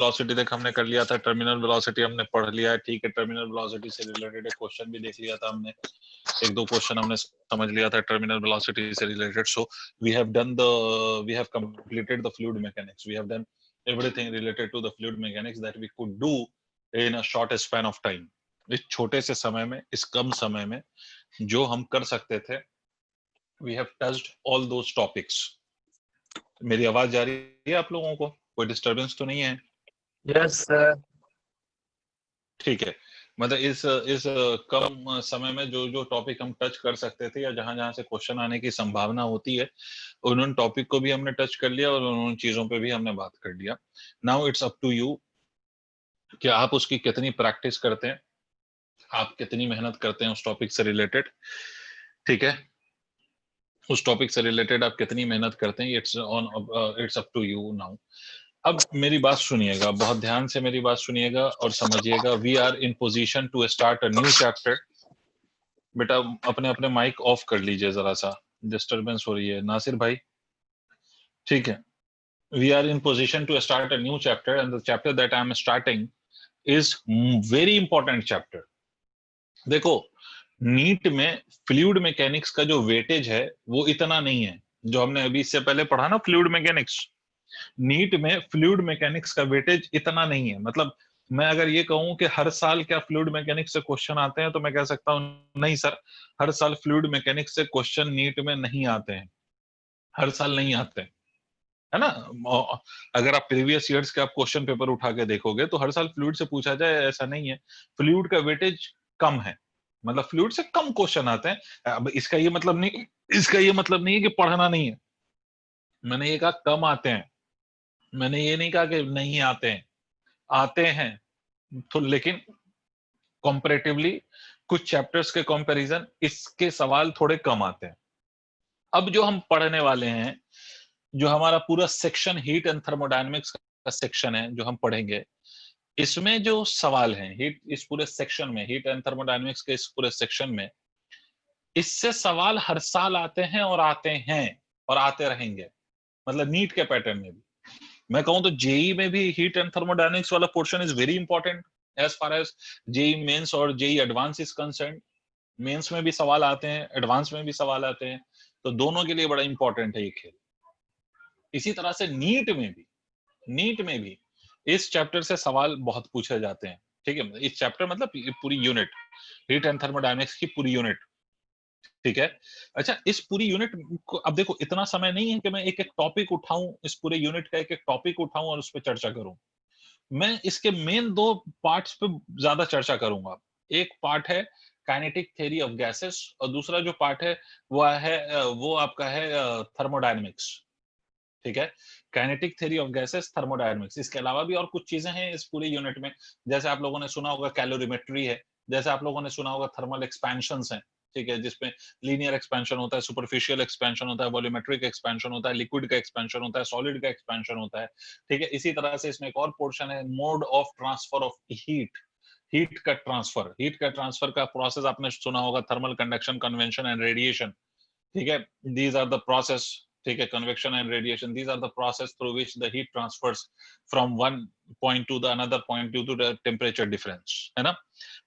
Velocity तक हमने कर लिया था, टर्मिनल वेलोसिटी हमने पढ़ लिया है, ठीक है। टर्मिनल वेलोसिटी से रिलेटेड एक क्वेश्चन भी देख लिया था हमने, एक दो क्वेश्चन हमने समझ लिया था टर्मिनल वेलोसिटी से रिलेटेड। So we have completed the fluid mechanics, we have done everything related to the fluid mechanics that we could do in a short span of time. इस छोटे से समय में, इस कम समय में जो हम कर सकते थे, we have touched all those topics. मेरी आवाज जा रही है आप लोगों को? कोई डिस्टरबेंस तो नहीं है? Yes sir. ठीक है। मतलब इस कम समय में जो जो टॉपिक हम टच कर सकते थे या जहां जहां से क्वेश्चन आने की संभावना होती है, उन टॉपिक को भी हमने टच कर लिया और उन चीजों पे भी हमने बात कर लिया। Now it's up to you कि आप उसकी कितनी प्रैक्टिस करते हैं, आप कितनी मेहनत करते हैं उस टॉपिक से रिलेटेड। ठीक है, उस टॉपिक से रिलेटेड आप कितनी मेहनत करते हैं, it's up to you now. अब मेरी बात सुनिएगा, बहुत ध्यान से मेरी बात सुनिएगा और समझिएगा। We are in position to start a new chapter. बेटा अपने अपने माइक ऑफ कर लीजिए, जरा सा डिस्टरबेंस हो रही है नासिर भाई। ठीक है, we are in position to start a new chapter and the chapter that I am starting is very important chapter. देखो, नीट में फ्लूइड मैकेनिक्स का जो वेटेज है वो इतना नहीं है जो हमने अभी इससे पहले पढ़ा ना, फ्लूइड मैकेनिक्स। नीट में फ्लूइड मैकेनिक्स का वेटेज इतना नहीं है। मतलब मैं अगर ये कहूं कि हर साल क्या फ्लूइड मैकेनिक्स से क्वेश्चन आते हैं, तो मैं कह सकता हूं नहीं सर, हर साल फ्लूइड मैकेनिक्स से क्वेश्चन नीट में नहीं आते हैं, हर साल नहीं आते हैं, है ना। अगर आप प्रीवियस ईयर्स के आप क्वेश्चन पेपर उठा के देखोगे तो हर साल फ्लूइड से पूछा जाए ऐसा नहीं है। फ्लूइड का वेटेज कम है, मतलब फ्लूइड से कम क्वेश्चन आते हैं। अब इसका ये मतलब नहीं, इसका ये मतलब नहीं है कि पढ़ना नहीं है। मैंने ये कहा कम आते हैं, मैंने ये नहीं कहा कि नहीं आते हैं, आते हैं तो, लेकिन कंपैरेटिवली कुछ चैप्टर्स के कंपैरिजन इसके सवाल थोड़े कम आते हैं। अब जो हम पढ़ने वाले हैं, जो हमारा पूरा सेक्शन हीट एंड थर्मोडायनेमिक्स का सेक्शन है जो हम पढ़ेंगे, इसमें जो सवाल हैं हीट, इस पूरे सेक्शन में, हीट एंड थर्मोडायनेमिक्स के इस पूरे सेक्शन में, इससे सवाल हर साल आते हैं और आते हैं और आते रहेंगे। मतलब नीट के पैटर्न में भी मैं कहूं तो जेई में भी हीट एंड थर्मोडायनेमिक्स वाला portion is very important as far as JEE mains और JEE advance is concern. Mains में भी सवाल आते हैं, एडवांस में भी सवाल आते हैं, तो दोनों के लिए बड़ा इंपॉर्टेंट है ये खेल। इसी तरह से नीट में भी इस चैप्टर से सवाल बहुत पूछे जाते हैं। ठीक है, इस चैप्टर मतलब पूरी यूनिट, हीट एंड थर्मोडायनेमिक्स की पूरी यूनिट। ठीक है, अच्छा, इस पूरी यूनिट को अब देखो, इतना समय नहीं है कि मैं एक एक टॉपिक उठाऊं, इस पूरे यूनिट का एक एक टॉपिक उठाऊं और उस पर चर्चा करूं। मैं इसके मेन दो पार्ट्स पे ज्यादा चर्चा करूंगा। एक पार्ट है काइनेटिक थ्योरी ऑफ गैसेस और दूसरा जो पार्ट है वो आपका है थर्मोडायनेमिक्स। ठीक है, kinetic theory of gases, thermodynamics. इसके अलावा भी और कुछ चीजें हैं इस पूरे यूनिट में, जैसे आप लोगों ने सुना होगा कैलोरीमेट्री है, जैसे आप लोगों ने सुना होगा थर्मल एक्सपेंशंस हैं। ठीक है, जिसमें लीनियर एक्सपेंशन होता है, सुपरफिशियल एक्सपेंशन होता है, वॉल्यूमेट्रिक एक्सपेंशन होता है, लिक्विड का एक्सपेंशन होता है, सॉलिड का एक्सपेंशन होता है। ठीक है, इसी तरह से इसमें एक और पोर्शन है mode of transfer of heat. Heat का ट्रांसफर का प्रोसेस आपने सुना होगा, thermal conduction, convention and radiation. ठीक है, दीज आर द प्रोसेस। ठीक है, convection and radiation, these are the process through which the heat transfers from one point to the another point due to the temperature difference, है ना।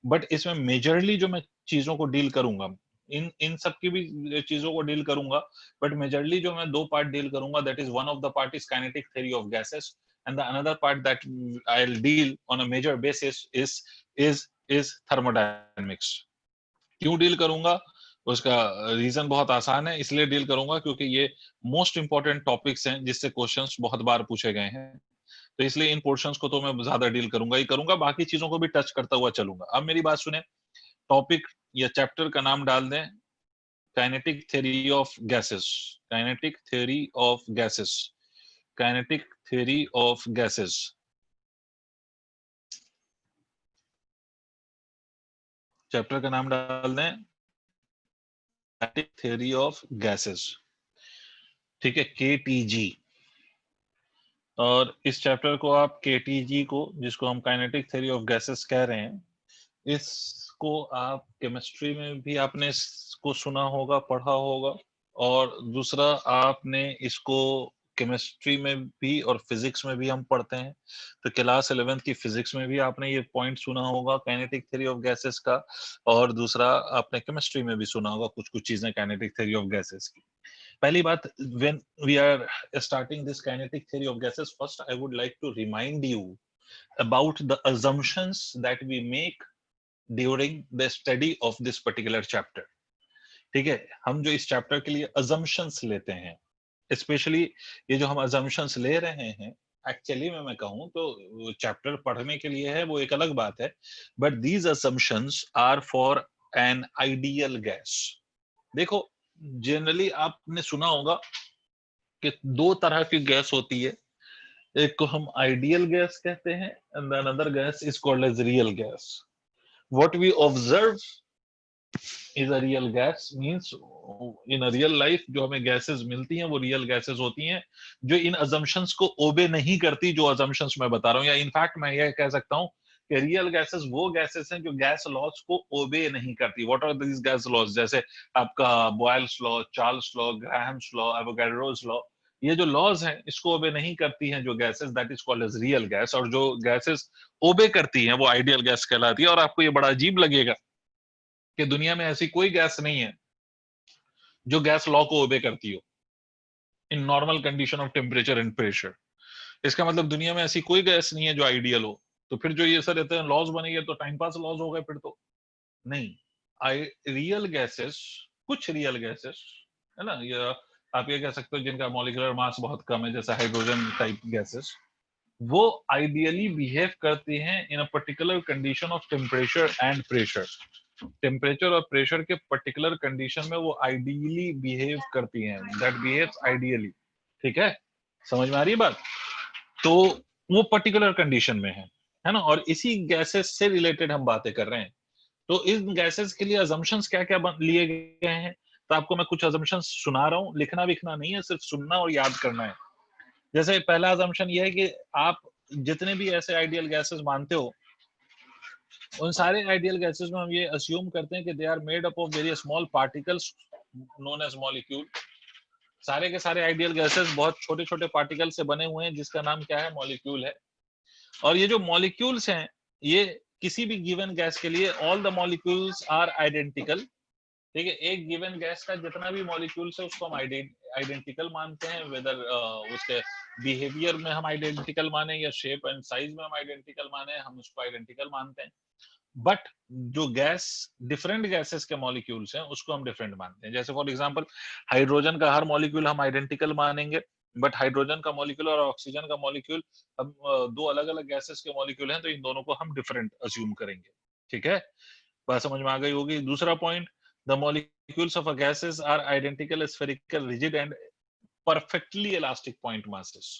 But इसमें majorly जो मैं चीजों को डील करूंगा, इन इन सब की भी चीजों को डील करूंगा, बट मेजरली जो मैं दो पार्ट डील करूंगा, that is one of the part is kinetic theory of gases and the another part that I will deal on a major basis is thermodynamics. क्यों डील करूंगा, उसका reason बहुत आसान है, इसलिए डील करूंगा क्योंकि ये मोस्ट इंपॉर्टेंट टॉपिक्स हैं जिससे क्वेश्चंस बहुत बार पूछे गए हैं। तो इसलिए इन पोर्शंस को तो मैं ज्यादा डील करूंगा ही करूंगा, बाकी चीजों को भी टच करता हुआ चलूंगा। अब मेरी बात सुने, टॉपिक या चैप्टर का नाम डाल दें kinetic theory of gases. Kinetic theory of gases, kinetic theory of gases. Chapter का नाम डाल दें काइनेटिक थ्योरी ऑफ गैसेस। ठीक है, KTG। और इस चैप्टर को आप KTG को, जिसको हम काइनेटिक थ्योरी ऑफ गैसेस कह रहे हैं, इसको आप केमिस्ट्री में भी आपने इसको सुना होगा, पढ़ा होगा। और दूसरा आपने इसको केमिस्ट्री में भी और फिजिक्स में भी हम पढ़ते हैं। तो क्लास 11th की फिजिक्स में भी आपने ये पॉइंट सुना होगा काइनेटिक थ्योरी ऑफ गैसेस का, और दूसरा आपने केमिस्ट्री में भी सुना होगा कुछ-कुछ चीजें काइनेटिक थ्योरी ऑफ गैसेस की। पहली बात, when we are starting this kinetic theory of gases, first I would like to remind you about the assumptions that we make during the study of this particular chapter. ठीक है, हम जो इस chapter के लिए assumptions लेते हैं, specially ये जो हम assumptions ले रहे हैं, एक्चुअली में मैं कहूँ तो चैप्टर पढ़ने के लिए है वो एक अलग बात है, but these assumptions are for an ideal gas. देखो, जनरली आपने सुना होगा कि दो तरह की गैस होती है, एक को हम आइडियल गैस कहते हैं and another gas is called as real gas. What we observe is a real gas, means in a real life जो हमें गैसेस मिलती हैं वो रियल गैसेस होती हैं, जो इन अजम्पशंस को ओबे नहीं करती, जो अजम्पशंस मैं बता रहा हूँ, या इनफैक्ट मैं ये कह सकता हूँ कि रियल गैसेस वो गैसेस हैं जो गैस लॉज को ओबे नहीं करती. What are these gas laws? जैसे आपका Boyle's law, Charles law, Graham's law, Avogadro's law, ये जो लॉज हैं इसको ओबे नहीं करती हैं जो gases, that is called as real gas. और जो गैसेस ओबे करती हैं वो आइडियल गैस कहलाती है. और आपको ये बड़ा अजीब लगेगा कि दुनिया में ऐसी कोई गैस नहीं है जो गैस लॉ को ओबे करती हो in normal condition of temperature and pressure. इसका मतलब दुनिया में ऐसी कोई गैस नहीं है जो आइडियल हो. तो फिर जो ये सर रहते हैं लॉज बनेंगे तो टाइम पास लॉज हो गए फिर तो नहीं. आई रियल गैसेस, कुछ रियल गैसेस है ना, ये आप ये कह सकते हो जिनका मॉलिक्यूलर मास बहुत कम है, जैसे हाइड्रोजन टाइप गैसेस, वो आइडियली बिहेव करती हैं in a particular condition of temperature and pressure. Temperature और प्रेशर के पर्टिकुलर कंडीशन में वो आइडियली बिहेव करती हैं, दैट बिहेव्स आइडियली. ठीक है, समझ में आ रही है बात? तो वो पर्टिकुलर कंडीशन में है ना, और इसी गैसेस से रिलेटेड हम बातें कर रहे हैं. तो इन गैसेस के लिए अजम्पशंस क्या क्या लिए गए हैं, तो आपको मैं कुछ अजम्पशंस सुना रहा हूँ. लिखना विखना नहीं है, सिर्फ सुनना और याद करना है. जैसे पहला अजम्पशन ये है कि आप जितने भी ऐसे आइडियल गैसेस मानते हो, उन सारे आइडियल गैसेस में हम ये अस्यूम करते हैं कि they are made up of very small particles known as molecule. सारे के सारे आइडियल गैसेस बहुत छोटे छोटे पार्टिकल से बने हुए हैं जिसका नाम क्या है, मॉलिक्यूल है. और ये जो मॉलिक्यूल्स हैं, ये किसी भी गिवन गैस के लिए all the molecules are identical. ठीक है, एक गिवन गैस का जितना भी मॉलिक्यूल्स है उसको हम आइडेंटिकल मानते हैं, वेदर उसके बिहेवियर में हम आइडेंटिकल माने या शेप एंड साइज में हम आइडेंटिकल माने, हम उसको आइडेंटिकल मानते हैं. बट जो गैस डिफरेंट गैसेस के मॉलिक्यूल्स हैं उसको हम डिफरेंट मानते हैं. जैसे फॉर एग्जांपल हाइड्रोजन का हर मॉलिक्यूल हम आइडेंटिकल मानेंगे, बट हाइड्रोजन का मॉलिक्यूल और ऑक्सीजन का मॉलिक्यूल हम दो अलग अलग गैसेस के मॉलिक्यूल हैं, तो इन दोनों को हम डिफरेंट अज्यूम करेंगे. ठीक है, बात समझ में आ गई होगी. दूसरा point, the molecules of a gases are identical, spherical, rigid and perfectly elastic point masses.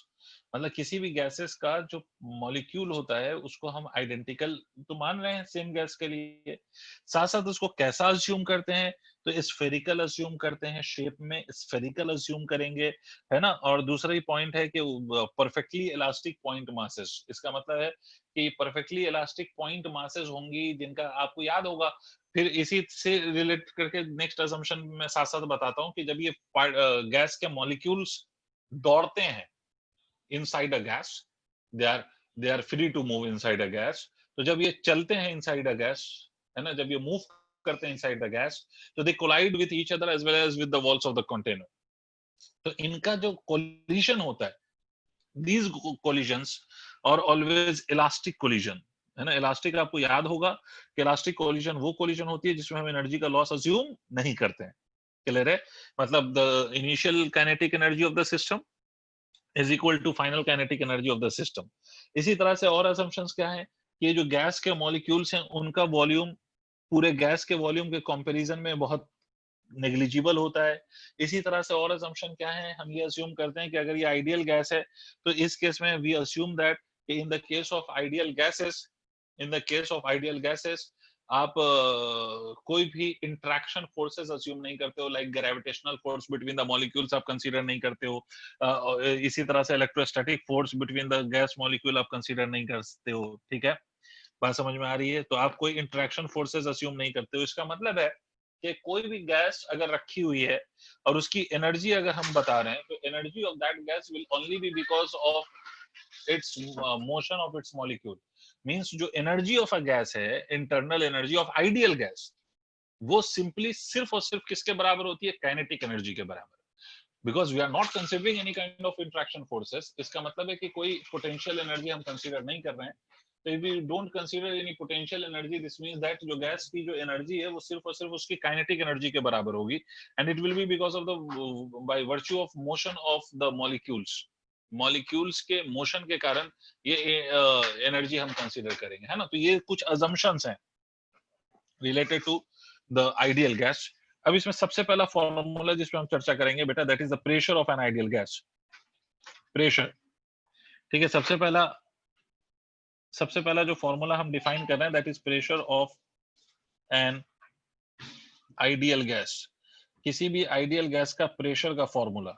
मतलब किसी भी गैसेस का जो मॉलिक्यूल होता है उसको हम आइडेंटिकल तो मान रहे हैं सेम गैस के लिए, साथ साथ उसको कैसा अज्यूम करते हैं, तो स्फेरिकल अज्यूम करते हैं, शेप में स्फेरिकल अज्यूम करेंगे, है ना. और दूसरा ही पॉइंट है कि परफेक्टली इलास्टिक पॉइंट मासेस. इसका मतलब है कि परफेक्टली इलास्टिक पॉइंट मासेस होंगी जिनका आपको याद होगा. फिर इसी से रिलेट करके नेक्स्ट असम्पशन में साथ साथ बताता हूँ कि जब ये गैस के मॉलिक्यूल्स दौड़ते हैं inside a gas, they are they are free to move inside a gas. तो जब ये चलते हैं इनसाइड अ गैस, है ना, जब ये मूव करते हैं इनसाइड द गैस, तो they collide with each other as well as with the walls of the container. तो इनका जो कोलिजन होता है, these collisions और ऑलवेज इलास्टिक कोलिजन, है ना. इलास्टिक आपको याद होगा कि इलास्टिक कोलिजन वो कोलिजन होती है जिसमें हम एनर्जी का लॉस अज्यूम नहीं करते हैं. क्लियर है? मतलब the initial kinetic energy of the system is equal to final kinetic energy of the system. इसी तरह से और असम्पशंस क्या है कि ये जो गैस के मॉलिक्यूल्स हैं उनका वॉल्यूम पूरे गैस के वॉल्यूम के कंपैरिजन में बहुत नेग्लिजिबल होता है. इसी तरह से और असम्पशन क्या है, हम ये अज्यूम करते हैं कि अगर ये आइडियल गैस है तो इस केस में we assume that in the case of ideal gases, in the case of ideal gases आप कोई भी इंट्रैक्शन फोर्सेस अज्यूम नहीं करते हो, like gravitational force between the molecules आप कंसीडर नहीं करते हो. इसी तरह से electrostatic force between the gas molecule आप कंसीडर नहीं करते हो. ठीक है, बात समझ में आ रही है? तो आप कोई इंट्रैक्शन फोर्सेस अज्यूम नहीं करते हो. इसका मतलब है कि कोई भी गैस अगर रखी हुई है और उसकी एनर्जी अगर हम बता रहे हैं, तो energy of that gas will only be because of its motion of its molecule. Means जो एनर्जी ऑफ अ गैस है, internal energy of ideal gas, वो सिंपली सिर्फ और सिर्फ किसके बराबर होती है? काइनेटिक एनर्जी के बराबर। Because we are not considering any kind of interaction forces. इसका मतलब है कि कोई पोटेंशियल एनर्जी हम कंसीडर नहीं कर रहे हैं। तो if we don't consider any potential energy, this means that जो गैस की जो एनर्जी है वो सिर्फ और सिर्फ उसकी काइनेटिक एनर्जी के बराबर होगी, and it will be because of the by virtue of motion of the molecules. Molecules के मोशन के कारण ये एनर्जी हम कंसीडर करेंगे, है ना। तो ये कुछ अजम्पशंस हैं related to the ideal gas. अब इसमें सबसे पहला फॉर्मूला जिस पे हम चर्चा करेंगे बेटा, that is the pressure of an ideal gas. Pressure, ठीक है। सबसे पहला जो फॉर्मूला हम डिफाइन कर रहे हैं, that is pressure of an ideal gas. किसी भी आइडियल गैस का प्रेशर का फॉर्मूला।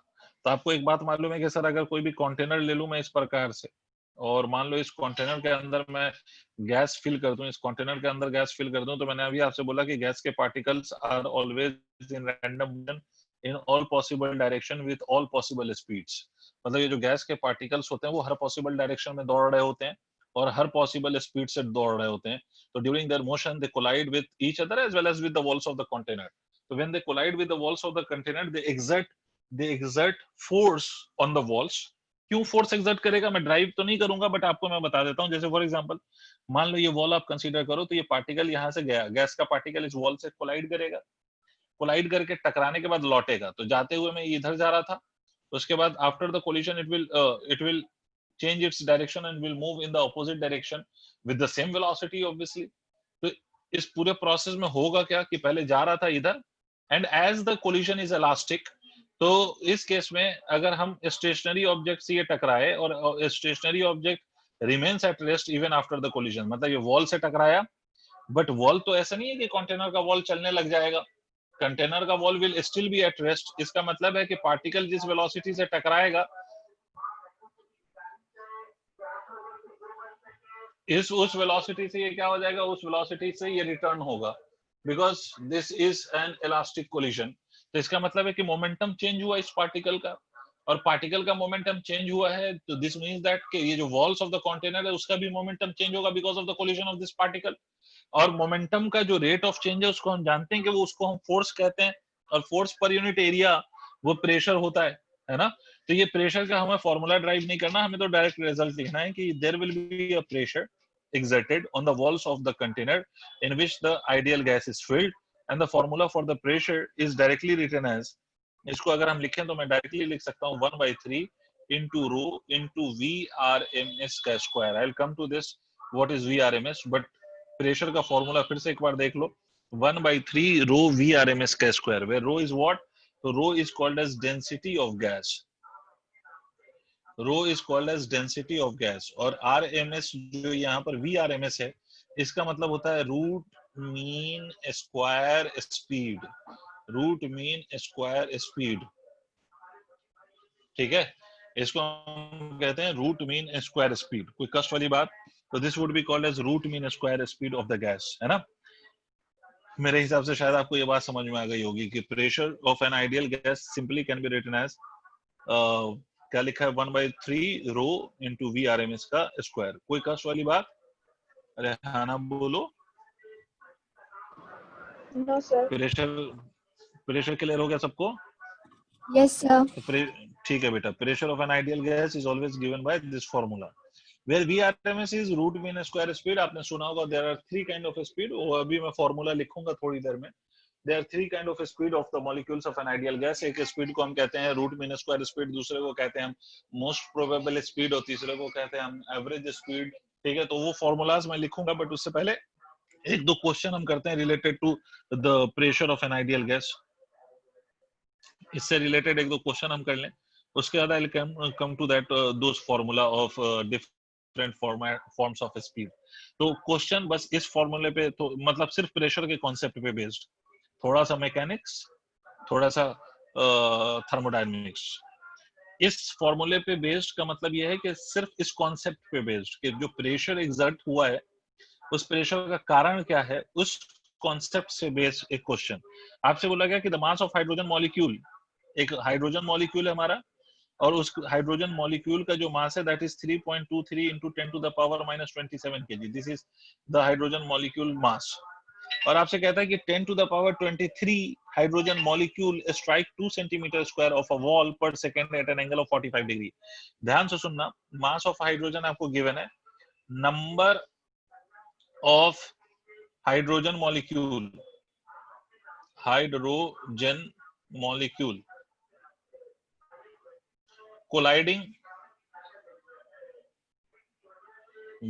तो आपको एक बात मालूम है कि सर अगर कोई भी कंटेनर ले लूं मैं इस प्रकार से, और मान लो इस कंटेनर के अंदर मैं गैस फिल कर दूं, इस कंटेनर के अंदर गैस फिल कर दूं, तो मैंने अभी आपसे बोला कि गैस के particles are always in random motion in all possible direction with all possible speeds. मतलब ये जो गैस के पार्टिकल्स होते हैं वो हर पॉसिबल डायरेक्शन में दौड़ रहे होते हैं और हर पॉसिबल स्पीड से दौड़ रहे होते हैं। तो during their motion they collide with each other as well as with the walls of the container. So when they collide with the walls of the container, they exert force on the walls. क्यों force exert करेगा? मैं drive तो नहीं करूंगा, but आपको मैं बता देता हूं। जैसे फॉर एग्जांपल मान लो ये वॉल आप कंसीडर करो, तो ये पार्टिकल यहां से गया, गैस का पार्टिकल इस वॉल से कोलाइड करेगा, कोलाइड करके टकराने के बाद लौटेगा। तो जाते हुए मैं इधर जा रहा था, उसके बाद after the collision it will change its direction and will move in the opposite direction with the same velocity obviously. तो इस पूरे प्रोसेस में होगा क्या कि पहले जा रहा था इधर, and as the collision is elastic, तो इस केस में अगर हम स्टेशनरी ऑब्जेक्ट से ये टकराए और stationary object remains at rest even after the collision, मतलब ये वॉल से टकराया, बट वॉल तो ऐसा नहीं है कि कंटेनर का वॉल चलने लग जाएगा। कंटेनर का wall will still be at rest. इसका मतलब है कि पार्टिकल जिस वेलोसिटी से टकराएगा उस वेलोसिटी से ये क्या हो जाएगा, उस वेलोसिटी से ये रिटर्न होगा, because this is an elastic collision. तो इसका मतलब है कि मोमेंटम चेंज हुआ इस पार्टिकल का, और पार्टिकल का मोमेंटम चेंज हुआ है, तो दिस मींस दैट कि ये जो वॉल्स ऑफ द कंटेनर है उसका भी मोमेंटम चेंज होगा because of the collision of this particle. और मोमेंटम का जो रेट ऑफ चेंज है उसको हम जानते हैं कि वो उसको हम फोर्स कहते हैं, और फोर्स पर यूनिट एरिया वो प्रेशर होता है ना। तो ये प्रेशर का हमें फॉर्मूला ड्राइव नहीं करना, हमें तो डायरेक्ट रिजल्ट लिखना है कि there will be a pressure exerted on the walls of the container in which the ideal gas is filled, and the formula for the pressure is directly written as, इसको अगर हम लिखें तो मैं directly लिख सकता हूँ 1/3 into rho into VRMS का square. I'll come to this what is VRMS, but pressure का फॉर्मूला फिर से एक बार देख लो, 1/3 rho VRMS का square, where rho is what? तो rho is called as density of gas, rho is called as density of gas, और RMS जो यहाँ पर वीआरएमएस है, इसका मतलब होता है root mean square speed, root mean square speed, ठीक है। इसको हम कहते हैं रूट मीन स्क्वायर स्पीड, कोई कष्ट वाली बात? तो this would be called as root mean square speed of the gas, है ना। मेरे हिसाब से शायद आपको ये बात समझ में आ गई होगी कि pressure of an ideal gas simply can be written as क्या लिखा है 1/3 रो इंटू VRMS का स्क्वायर। कोई कष्ट वाली बात? अरे हाँ ना बोलो। No sir. प्रेशर क्लियर हो गया सबको? Yes sir. ठीक है बेटा, pressure of an ideal gas is always given by this formula where VRMS is root mean square speed. आपने सुना होगा there are 3 kind of speed, वो अभी मैं फॉर्मूला लिखूंगा थोड़ी देर में। There are 3 kind of speed of the molecules of an ideal gas. एक स्पीड को हम कहते हैं रूट मीन स्क्वायर स्पीड, दूसरे को कहते हैं हम मोस्ट प्रोबेबल स्पीड, और तीसरे को कहते हैं हम एवरेज स्पीड, ठीक है। तो वो फॉर्मूलाज मैं लिखूंगा, बट उससे पहले एक दो क्वेश्चन हम करते हैं related to the pressure of an ideal gas. इससे रिलेटेड एक दो क्वेश्चन हम कर लें, उसके बाद I come to that those formula of different forms of speed. तो क्वेश्चन बस इस फॉर्मूले पे, तो मतलब सिर्फ प्रेशर के कॉन्सेप्ट पे बेस्ड, थोड़ा सा मैकेनिक्स, थोड़ा सा थर्मोडायनेमिक्स। इस फॉर्मूले पे बेस्ड का मतलब यह है कि सिर्फ इस कॉन्सेप्ट पे बेस्ड कि जो प्रेशर एक्सर्ट हुआ है उस प्रेशर का कारण क्या है, उस कॉन्सेप्ट से बेस्ड एक क्वेश्चन आपसे बोला गया कि the mass of hydrogen molecule, एक हाइड्रोजन मॉलिक्यूल है हमारा, और उस हाइड्रोजन मॉलिक्यूल का जो मास है that is 3.23 into 10 to the power minus 27 kg. This is the hydrogen molecule mass. और आपसे कहता है कि 10 to the power 23 hydrogen molecule strike 2 centimetre square of a wall per second at an angle of 45 degree. ध्यान से सुनना, mass of hydrogen आपको given है, number of hydrogen molecule, hydrogen molecule colliding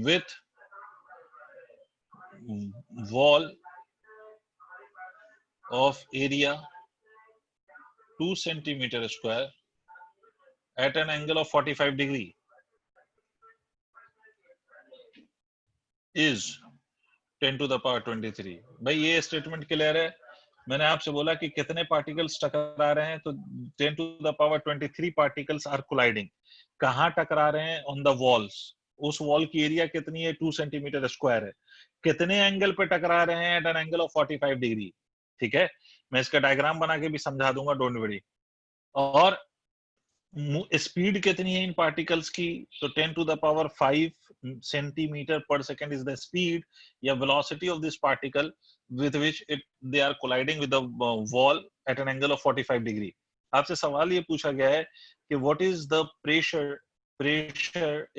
with wall of area 2 centimeter square at an angle of 45 degree is 10 to the power 23। भाई ये statement clear है? मैंने आपसे बोला कि कितने पार्टिकल्स टकरा रहे हैं, तो 10 to the power 23 particles are colliding. कहाँ टकरा रहे हैं? On the walls. उस वॉल की एरिया कितनी है? 2 सेंटीमीटर स्क्वायर है। कितने एंगल पे टकरा रहे हैं? At an angle of 45 degree. ठीक है, मैं इसका डायग्राम बना के भी समझा दूंगा, डोंट वरी। और स्पीड कितनी है इन पार्टिकल्स की? तो 10 to the power 5 सेंटीमीटर पर सेकंड इज द स्पीड या velocity of this particle with which they are colliding with the wall at an angle of 45 degree। आपसे सवाल ये पूछा गया है कि what is the pressure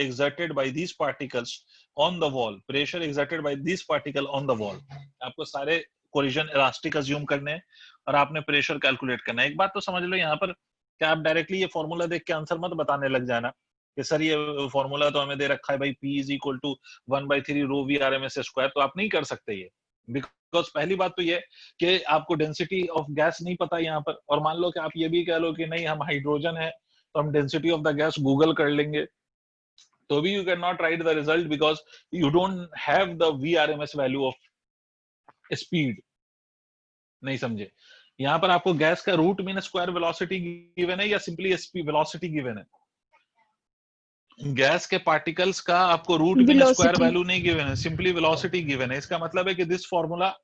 exerted by these particles on the wall, pressure exerted by this particle on the wall। आपको सारे collision elastic assume करने हैं और आपने प्रेशर कैलकुलेट करना है। एक बात तो समझ लो यहाँ पर, क्या आप डायरेक्टली ये फॉर्मूला देख के आंसर मत बताने लग जाना कि सर ये फॉर्मूला तो हमें दे रखा है भाई, P is equal to 1/3 rho v RMS square, तो आप नहीं कर सकते ये। बिकॉज पहली बात तो ये कि आपको डेंसिटी ऑफ गैस नहीं पता यहाँ पर, और मान लो कि आप ये भी कह लो कि नहीं हम हाइड्रोजन है तो हम density of the gas Google कर लेंगे, तो भी you can not write the result because you don't have the VRMS value of speed. नहीं समझे? यहाँ पर आपको गैस का root mean square velocity given है या सिंपली वेलोसिटी गिवन है? गैस के पार्टिकल्स का आपको रूट मीन स्क्वायर वैल्यू नहीं गिवन है, सिंपली वेलोसिटी गिवन है। इसका मतलब है कि this formula,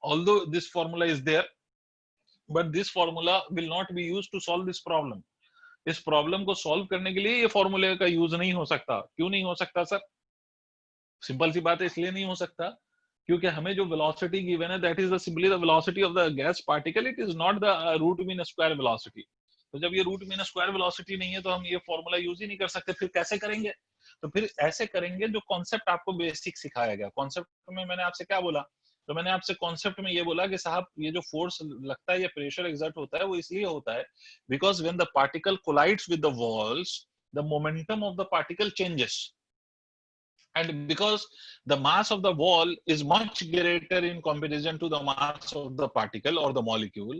although this formula is there, but this formula will not be used to solve this problem। इस प्रॉब्लम को सॉल्व करने के लिए ये फॉर्मूले का यूज नहीं हो सकता। क्यों नहीं हो सकता सर? सिंपल सी बात है, इसलिए नहीं हो सकता क्योंकि हमें जो वेलोसिटी गिवन है that is the simply the velocity of the gas particle, it is not the root mean square velocity. तो जब ये रूट मीन स्क्वायर वेलोसिटी नहीं है तो हम ये फॉर्मूला यूज ही नहीं कर सकते। फिर कैसे करेंगे? तो फिर ऐसे करेंगे जो कॉन्सेप्ट आपको बेसिक सिखाया गया। कॉन्सेप्ट में मैंने आपसे क्या बोला? तो मैंने आपसे कॉन्सेप्ट में ये बोला कि साहब ये जो फोर्स लगता है, ये प्रेशर एक्सर्ट होता है, वो इसलिए होता है because when the particle collides with the walls the momentum of the particle changes, and because the mass of the wall is much greater in comparison to the mass of the particle or the molecule,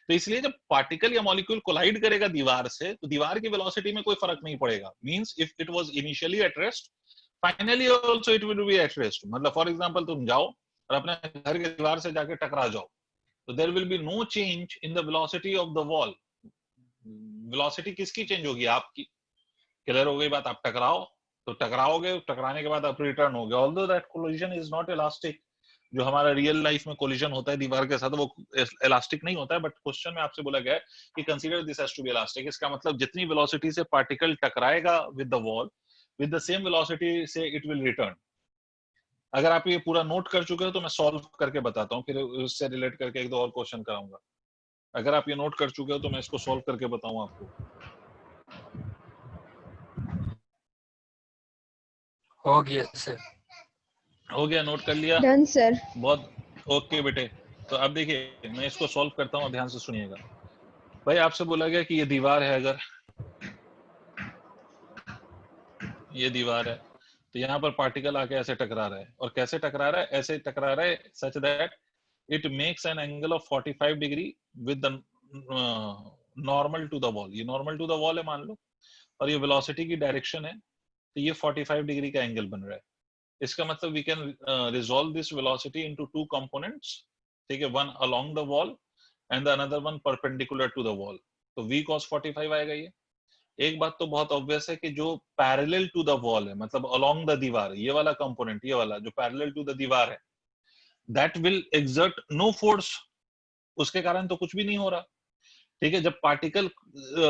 तो इसलिए जब particle या molecule collide करेगा दीवार से तो दीवार की वेलोसिटी में कोई फर्क नहीं पड़ेगा। Means if it was initially at rest, finally also it will be at rest. मतलब फॉर एग्जांपल तुम जाओ और अपने घर के दीवार से जाके टकरा जाओ, तो there will be no change in the velocity of the wall. Velocity किसकी चेंज होगी? आपकी। क्लियर हो गई बात? आप टकराओ तो टकराओगे, टकराने के बाद आप रिटर्न हो गए। Although that collision is not elastic, जो हमारा रियल लाइफ में कोलिजन होता है दीवार के साथ वो इलास्टिक नहीं होता है, बट क्वेश्चन में आपसे बोला गया है कि consider this has to be elastic. इसका मतलब जितनी वेलोसिटी से पार्टिकल टकराएगा with the wall, with the same velocity से इट विल रिटर्न। अगर आप ये पूरा नोट कर चुके हो तो मैं सॉल्व करके बताता हूँ, फिर उससे रिलेट करके एक दो और क्वेश्चन कराऊंगा। अगर आप ये नोट कर चुके हो तो मैं इसको सॉल्व करके बताऊं आपको। हो गया सर। हो गया? नोट कर लिया? Done sir. बहुत ओके बेटे। तो अब देखिए मैं इसको सॉल्व करता हूँ, ध्यान से सुनिएगा। भाई आपसे बोला गया कि ये दीवार है, अगर ये दीवार है तो यहाँ पर पार्टिकल आके ऐसे टकरा रहा है, और कैसे टकरा रहा है? ऐसे टकरा रहा है such that it makes an angle of 45 degree with the normal to the wall. ये नॉर्मल टू द वॉल है मान लो, और ये वेलोसिटी की डायरेक्शन है, तो ये 45 डिग्री का एंगल बन रहा है। इसका मतलब we can resolve this velocity into two components, ठीक है, one along the wall and the another one perpendicular to the wall. तो v cos 45 आएगा ये। एक बात तो बहुत ऑब्वियस है कि जो पैरेलल टू द वॉल है, मतलब अलोंग द दीवार, ये वाला कंपोनेंट, ये वाला जो पैरेलल टू द दीवार है, that will exert no force, उसके कारण तो कुछ भी नहीं हो रहा। ठीक है, जब पार्टिकल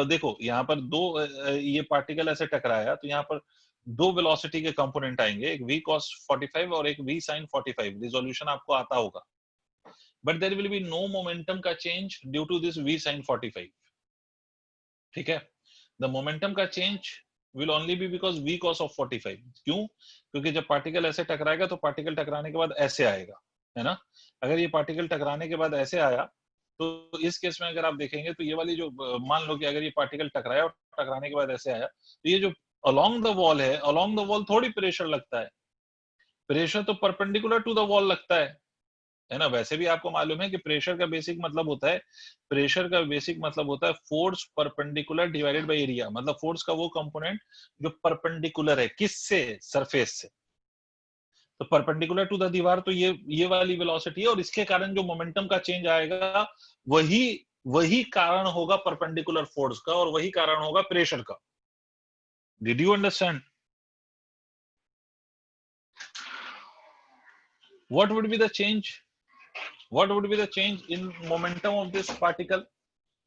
देखो यहाँ पर दो ये पार्टिकल ऐसे टकराया तो यहाँ पर दो वेलोसिटी के कंपोनेंट आएंगे, एक v cos 45 और एक v sin 45। रिजोल्यूशन आपको आता होगा, but there will be no momentum का change due to this v sin 45। ठीक है, द मोमेंटम का change will only be because v cos of 45। क्यों? क्योंकि जब पार्टिकल ऐसे टकराएगा तो पार्टिकल टकराने के बाद ऐसे आएगा, है ना। अगर ये पार्टिकल टकराने के बाद ऐसे आया तो इस केस में अगर आप देखेंगे तो ये वाली जो मान लो कि अगर ये पार्टिकल टकराया और टकराने के बाद ऐसे आया तो ये जो अलोंग द वॉल है, अलोंग द वॉल थोड़ी प्रेशर लगता है, प्रेशर तो परपेंडिकुलर टू द वॉल लगता है ना। वैसे भी आपको मालूम है कि प्रेशर का बेसिक मतलब होता है, प्रेशर का बेसिक मतलब होता है force perpendicular divided by area. मतलब फोर्स का वो कंपोनेंट जो परपेंडिकुलर है, किससे? सरफेस से। तो परपेंडिकुलर टू द दीवार तो ये वाली वेलोसिटी है, और इसके कारण जो मोमेंटम का चेंज आएगा वही कारण होगा परपेंडिकुलर फोर्स का, और वही कारण होगा प्रेशर का। Did you understand? What would be the change? What would be the change in momentum of this particle?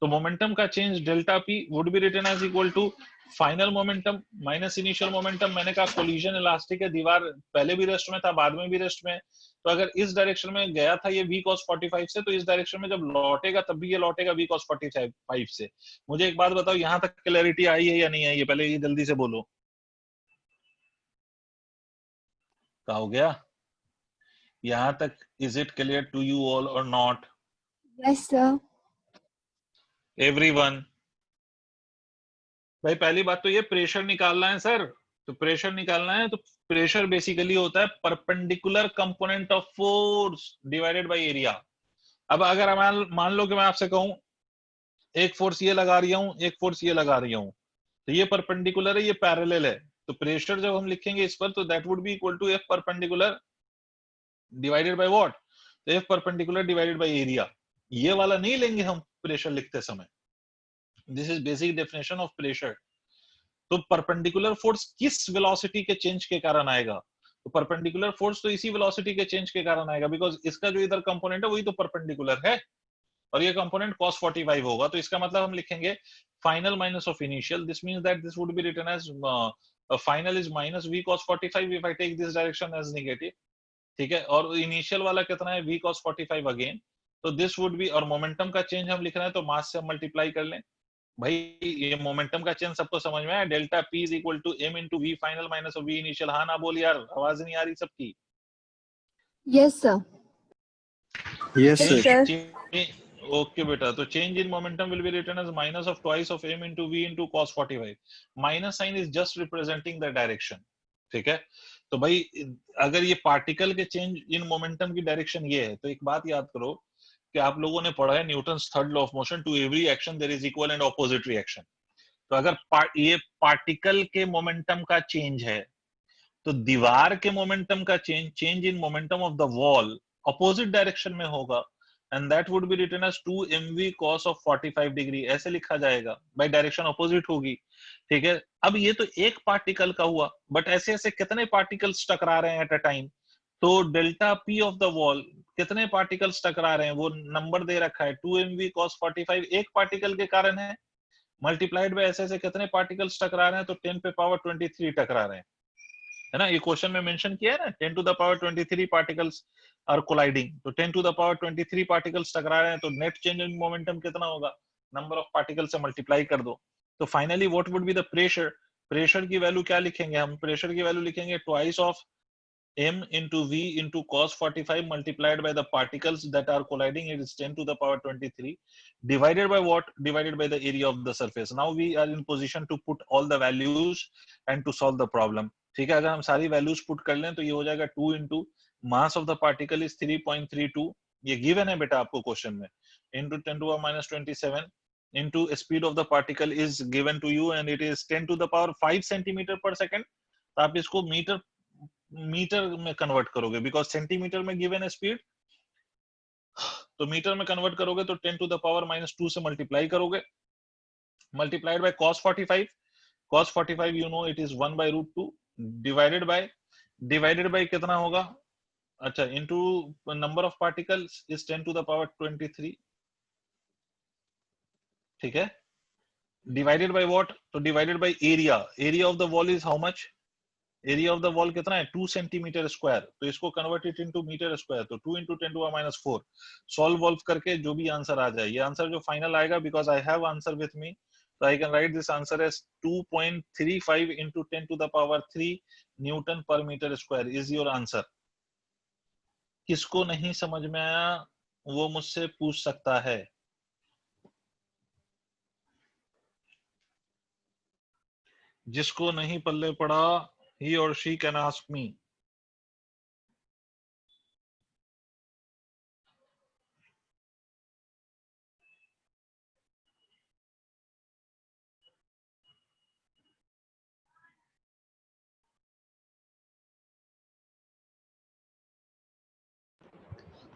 तो मोमेंटम का change delta p would be written as equal to final momentum minus initial momentum. मैंने कहा collision elastic है, दीवार पहले भी rest में था, बाद में भी रेस्ट में, तो अगर इस डायरेक्शन में गया था ये v cos 45 से, तो इस डायरेक्शन में जब लौटेगा तब भी ये लौटेगा v cos 45 से। मुझे एक बात बताओ, यहां तक क्लैरिटी आई है या नहीं आई है? पहले ये जल्दी से बोलो, क्या हो गया यहां तक? Is it clear to you all और नॉट? Yes, sir. एवरीवन? भाई पहली बात तो ये प्रेशर निकालना है सर, तो प्रेशर निकालना है तो प्रेशर बेसिकली होता है perpendicular component of force divided by area. अब अगर मान लो कि मैं आपसे कहूं एक फोर्स ये लगा रही हूं, एक फोर्स ये लगा रही हूं, तो ये परपेंडिकुलर है, ये पैरेलल है, तो प्रेशर जब हम लिखेंगे इस पर तो that would be equal to F perpendicular divided by what? तो F perpendicular divided by area. ये वाला नहीं लेंगे हम प्रेशर लिखते समय। This is basic definition of pressure. तो परपेंडिकुलर फोर्स किस वेलोसिटी के चेंज के कारण आएगा? तो परपेंडिकुलर फोर्स तो इसी वेलोसिटी के चेंज के कारण आएगा, बिकॉज इसका जो इधर कंपोनेंट है वही तो परपेंडिकुलर है, और ये कंपोनेंट cos 45 होगा। तो इसका मतलब हम लिखेंगे final minus of initial. This means that this would be written as final is minus v cos 45 if I take this direction as negative. ठीक है, और इनिशियल वाला कितना है? v cos 45 again. तो दिस वुड बी, और momentum का change हम लिख रहे हैं तो मास से हम मल्टीप्लाई कर लें। भाई ये मोमेंटम का चेंज सबको समझ में आया? Delta p is equal to m into v final minus v initial. हाँ ना बोल यार, आवाज नहीं आ रही सबकी? Yes, sir. Yes, Yes, sir. sir. Okay बेटा, तो change in momentum will be written as minus of twice of m into v into cos 45। Minus sign is just representing the direction. ठीक है, तो भाई अगर ये पार्टिकल के change in momentum की डायरेक्शन ये है, तो एक बात याद करो कि आप लोगों ने पढ़ा है Newton's third law of motion, to every action there is equal and opposite reaction. तो अगर ये पार्टिकल के मोमेंटम का चेंज है तो दीवार के मोमेंटम का change in momentum of the wall opposite direction में होगा, and that would be written as 2mv cos of 45 degree. ऐसे लिखा जाएगा, भाई डायरेक्शन अपोजिट होगी। ठीक है, अब ये तो एक पार्टिकल का हुआ, बट ऐसे ऐसे कितने पार्टिकल्स टकरा रहे हैं एट अ टाइम? तो delta P of the wall कितने पार्टिकल्स टकरा रहे हैं वो नंबर दे रखा है, 2mv cos 45 एक पार्टिकल के कारण है, मल्टीप्लाइड बाय ऐसे ऐसे कितने पार्टिकल्स टकरा रहे हैं? तो 10 पे पावर 23 टकरा रहे हैं, है ना। ये क्वेश्चन में मेंशन किया है ना, 10 to the power 23 particles are colliding. तो 10 टू द पावर 23 पार्टिकल्स टकरा रहे हैं, तो नेट चेंज इन मोमेंटम कितना होगा? नंबर ऑफ पार्टिकल से मल्टीप्लाई कर दो। तो finally what would be the pressure? Pressure की वैल्यू क्या लिखेंगे हम? प्रेशर की वैल्यू लिखेंगे twice of m into v into cos 45 multiplied by the particles that are colliding, it is 10 to the power 23 divided by what? Divided by the area of the surface. Now we are in position to put all the values and to solve the problem. ठीक है, अगर हम सारी values put कर लें तो ये हो जाएगा 2 into mass of the particle is 3.32, ये गिवन है बेटा आपको क्वेश्चन में, into 10 to the minus 27 into speed of the particle is given to you and it is 10 to the power 5 centimeter per second। तो आप इसको मीटर में convert करोगे, बिकॉज सेंटीमीटर में गिवन है स्पीड, तो मीटर में कन्वर्ट करोगे तो 10 टू द पावर -2 से मल्टीप्लाई करोगे, multiplied by cos 45 you know it is 1/√2 divided by कितना होगा? अच्छा into number of particles is 10 to the power 23, ठीक है, divided by what? तो divided by area of the wall is how much? Area of the wall कितना है 2 centimetre square, तो इसको convert it into metre square, तो 2 into 10 to the minus 4 solve वॉल्व करके जो भी आंसर आ जाए, ये आंसर जो फाइनल आएगा, because I have answer with me, so I can write this answer as 2.35 into 10 to the power 3 newton पर metre square is your answer. किसको नहीं समझ में आया वो मुझसे पूछ सकता है। जिसको नहीं पल्ले पड़ा he or she can ask me.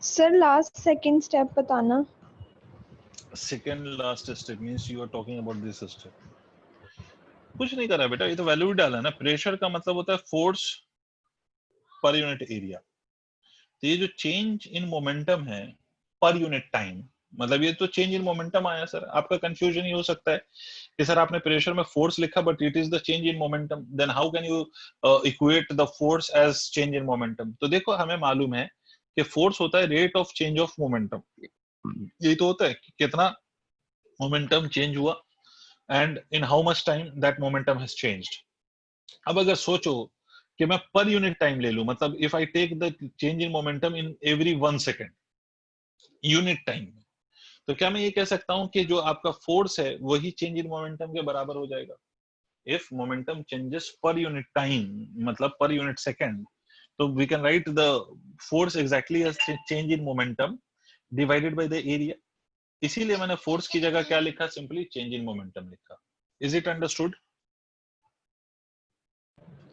Sir, last second step बताना। Second last step means you are talking about this step. कुछ नहीं कर रहा बेटा, ये तो वैल्यू डाला है ना। प्रेशर का मतलब होता है फोर्स पर यूनिट एरिया, तो ये जो चेंज इन मोमेंटम है पर यूनिट टाइम, मतलब ये तो चेंज इन मोमेंटम आया। सर आपका कंफ्यूजन ये हो सकता है कि सर आपने प्रेशर में फोर्स लिखा but it is the change in momentum, then how can you equate the force as change in momentum. तो देखो हमें मालूम है कि फोर्स होता है rate of change of momentum, यही तो होता है कि कितना मोमेंटम चेंज हुआ and in how much time that momentum has changed. अब अगर सोचो कि मैं पर यूनिट टाइम ले लूं, मतलब if I take the change in momentum in every 1 second unit time, तो क्या मैं ये कह सकता हूं कि जो आपका फोर्स है वही चेंज इन मोमेंटम के बराबर हो जाएगा। If momentum changes per unit time मतलब पर यूनिट सेकेंड, तो we can write the force exactly as change in momentum divided by the area. इसीलिए मैंने फोर्स की जगह क्या लिखा, सिंपली चेंज इन मोमेंटम लिखा। Is it understood?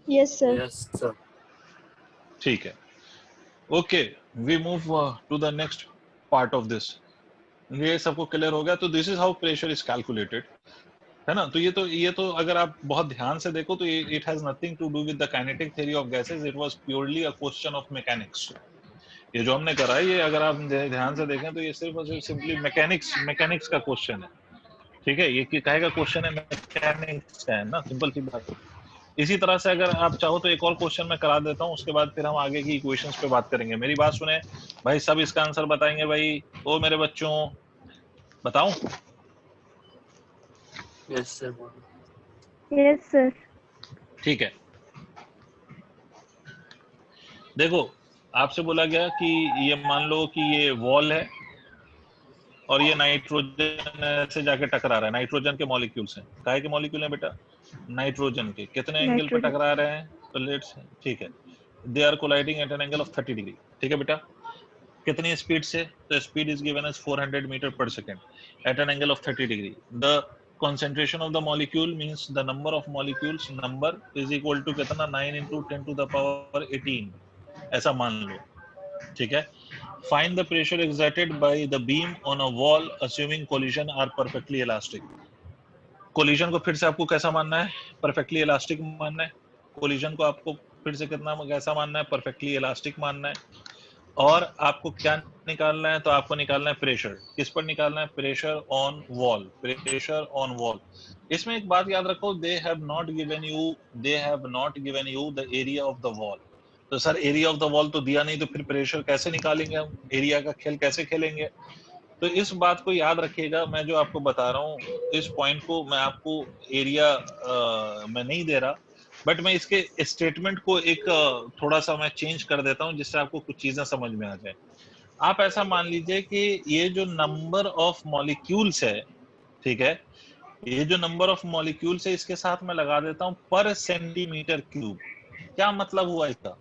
Yes, sir. Yes, sir. ठीक है, okay we move to the next part of this. ये सबको क्लियर हो गया? तो this is how pressure is calculated, है ना। तो ये तो अगर आप बहुत ध्यान से देखो तो it has nothing to do with the kinetic theory of gases, it was purely a question of mechanics. ये जो हमने करा है, ये अगर आप ध्यान से देखें तो ये सिर्फ और सिर्फ सिंपली मैकेनिक्स का क्वेश्चन है, ठीक है। ये कहेगा क्वेश्चन है मैकेनिक्स का, है ना, सिंपल सी बात है। इसी तरह से अगर आप चाहो तो एक और क्वेश्चन मैं करा देता हूँ, उसके बाद फिर हम आगे की इक्वेशंस पे बात करेंगे। मेरी बात सुने भाई, सब इसका आंसर बताएंगे भाई? ओ मेरे बच्चों, बताऊं? Yes, sir. Yes, sir. ठीक है, देखो आपसे बोला गया कि ये मान लो कि ये वॉल है और ये नाइट्रोजन ऐसे जाके टकरा रहा है। नाइट्रोजन के मॉलिक्यूल्स हैं, काहे के मॉलिक्यूल हैं बेटा? नाइट्रोजन के। कितने एंगल पे Nitrogen. टकरा रहे हैं? तो लेट्स, ठीक है, they are colliding at an angle of 30 degree, ठीक है बेटा। कितनी स्पीड से? तो speed is given as 400 metre per second at an angle of 30 degree. The concentration of the molecule means the number of molecules number is equal to कितना 9 into 10 to the power 18, ऐसा मान लो, ठीक है। find the pressure exerted by the beam on a wall assuming collision are perfectly elastic। collision को फिर से आपको कैसा मानना है? perfectly elastic मानना है। collision को आपको फिर से कितना कैसा मानना है? perfectly elastic मानना है। और आपको क्या निकालना है? तो आपको निकालना है प्रेशर। किस पर निकालना है? Pressure on wall, pressure on wall. इसमें एक बात याद रखो, they have not given you the area of the wall. तो sir area of the wall तो दिया नहीं, तो फिर प्रेशर कैसे निकालेंगे हम? एरिया का खेल कैसे खेलेंगे? तो इस बात को याद रखिएगा। मैं जो आपको बता रहा हूँ इस पॉइंट को, मैं आपको एरिया मैं नहीं दे रहा, बट मैं इसके स्टेटमेंट को एक थोड़ा सा मैं चेंज कर देता हूँ जिससे आपको कुछ चीजें समझ में आ जाए। आप ऐसा मान लीजिए कि ये जो नंबर ऑफ मॉलिक्यूल्स है, ठीक है, ये जो नंबर ऑफ मॉलिक्यूल्स है इसके साथ मैं लगा देता हूँ पर सेंटीमीटर क्यूब। क्या मतलब हुआ इसका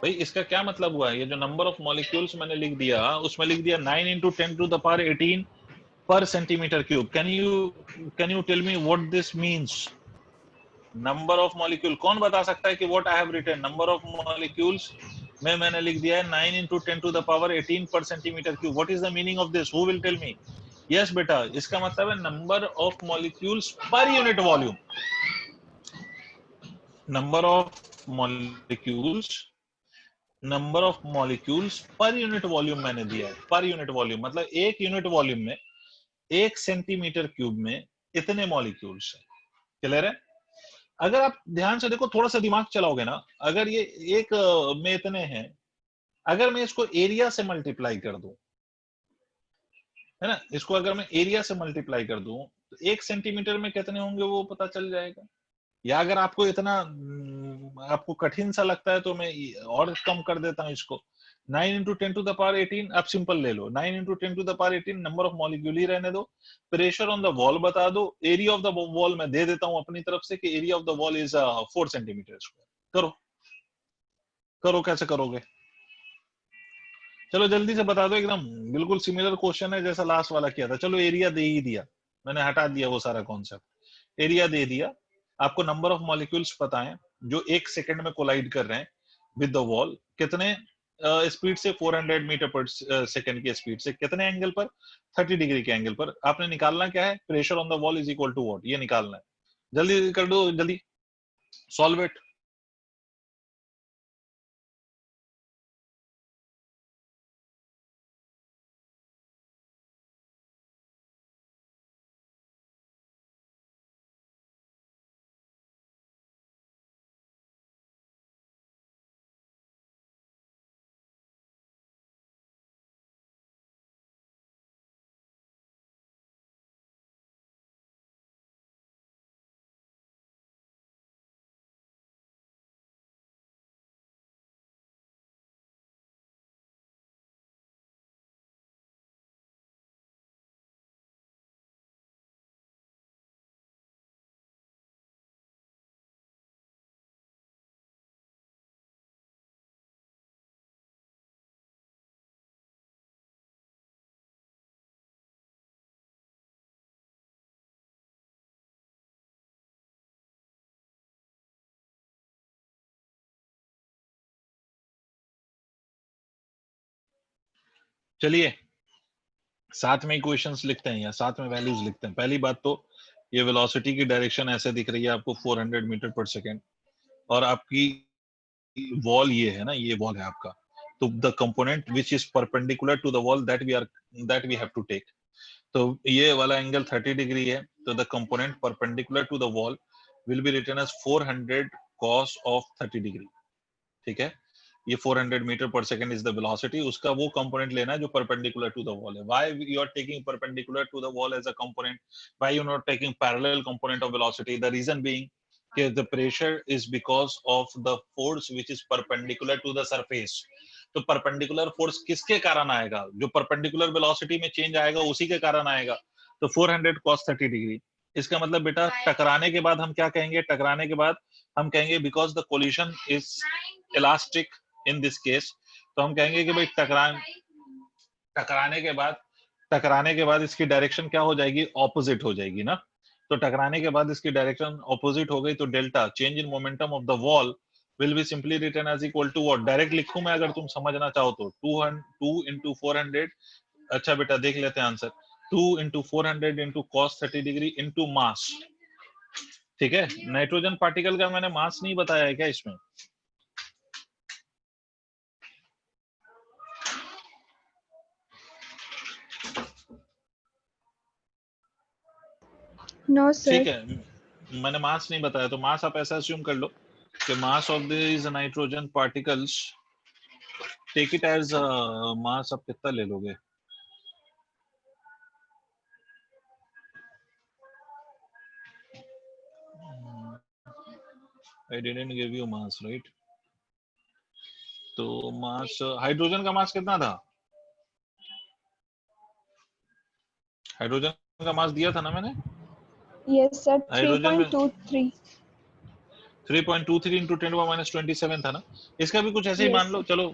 भाई? इसका क्या मतलब हुआ? ये जो नंबर ऑफ मॉलिक्यूल्स मैंने लिख दिया उसमें लिख दिया 9 into 10 to the power 18 per centimeter cube। can you tell me what this means? Number of molecule कौन बता सकता है कि what I have written? Number of molecules में मैंने लिख दिया है 9 into 10 to the power 18 per centimeter cube। What is the meaning of this? Who will tell me? Yes बेटा, इसका मतलब है number of molecules per unit volume. Number of molecules per unit volume मैंने दिया है। पर यूनिट वॉल्यूम मतलब एक यूनिट वॉल्यूम में 1 सेंटीमीटर क्यूब में इतने मॉलिक्यूल्स हैं। क्लियर है? अगर आप ध्यान से देखो, थोड़ा सा दिमाग चलाओगे ना, अगर ये एक में इतने हैं, अगर मैं इसको एरिया से मल्टीप्लाई कर दूं, है ना, इसको अगर मैं एरिया से मल्टीप्लाई कर दूं तो 1 सेंटीमीटर में कितने होंगे वो पता चल जाएगा। या अगर आपको इतना आपको कठिन सा लगता है तो मैं और कम कर देता हूं इसको। 9 इंटू 10 टू द पावर 18, आप सिंपल ले लो, 9 into 10 to the power 18, number of molecule ही रहने दो, प्रेशर ऑन द वॉल बता दो, एरिया ऑफ द वॉल मैं दे देता हूं अपनी तरफ से कि area of the wall is 4 centimetre square. करो करो, कैसे करोगे? चलो जल्दी से बता दो, एकदम बिल्कुल सिमिलर क्वेश्चन है जैसा लास्ट वाला किया था। चलो एरिया दे ही दिया, मैंने हटा दिया वो सारा कॉन्सेप्ट, एरिया दे दिया। आपको नंबर ऑफ मॉलिक्यूल्स पता है जो 1 सेकंड में कोलाइड कर रहे हैं विद द वॉल, कितने स्पीड से, 400 मीटर पर सेकंड की स्पीड से, कितने एंगल पर, 30 डिग्री के एंगल पर। आपने निकालना क्या है? Pressure on the wall is equal to what, ये निकालना है। जल्दी कर दो, जल्दी सॉल्व इट। चलिए साथ में इक्वेशंस लिखते हैं या साथ में वैल्यूज लिखते हैं। पहली बात तो ये वेलोसिटी की डायरेक्शन ऐसे दिख रही है आपको 400 मीटर पर सेकेंड, और आपकी वॉल ये है ना, ये वॉल है आपका, तो the component which is perpendicular to the wall that we have to take. तो ये वाला एंगल 30 डिग्री है, तो the component perpendicular to the wall will be written as 400 cos of 30 degree. ठीक है, ये 400 मीटर पर सेकंड इज द वेलोसिटी, उसका वो कंपोनेंट लेना है जो परपेंडिकुलर टू द वॉल है। Why you are taking perpendicular to the wall as a component, why you not taking parallel component of velocity? The reason being कि the pressure is because of the force which is perpendicular to the surface। तो perpendicular force किसके कारण आएगा? जो perpendicular velocity में change आएगा उसी के कारण आएगा। तो 400 cos 30 डिग्री, इसका मतलब बेटा टकराने के बाद हम क्या कहेंगे? टकराने के बाद हम कहेंगे because the collision is elastic in this case, तो हम कहेंगे कि भाई टकराने के बाद इसकी डायरेक्शन क्या हो जाएगी? ऑपोजिट हो जाएगी ना। तो टकराने के बाद इसकी डायरेक्शन ऑपोजिट हो गई, तो delta change in momentum of the wall will be simply written as equal to what? Direct लिखूं मैं अगर तुम समझना चाहो तो 2 into 400। अच्छा बेटा देख लेते हैं answer, 2 into 400 into cos 30 degree into मास। ठीक है, नाइट्रोजन पार्टिकल का मैंने मास नहीं बताया है क्या इसमें? No sir. ठीक है, मैंने मास नहीं बताया, तो मास आप ऐसा अस्यूम कर लो कि mass of this nitrogen particles, take it as mass. आप कितना ले लोगे? I didn't give you mass, right? तो मास, हाइड्रोजन का मास कितना था? हाइड्रोजन का मास दिया था ना मैंने? यस सर, हाइड्रोजन में 3.23। 3.23 into 10⁻27 था ना। इसका भी कुछ ऐसे ही Yes, मान लो, चलो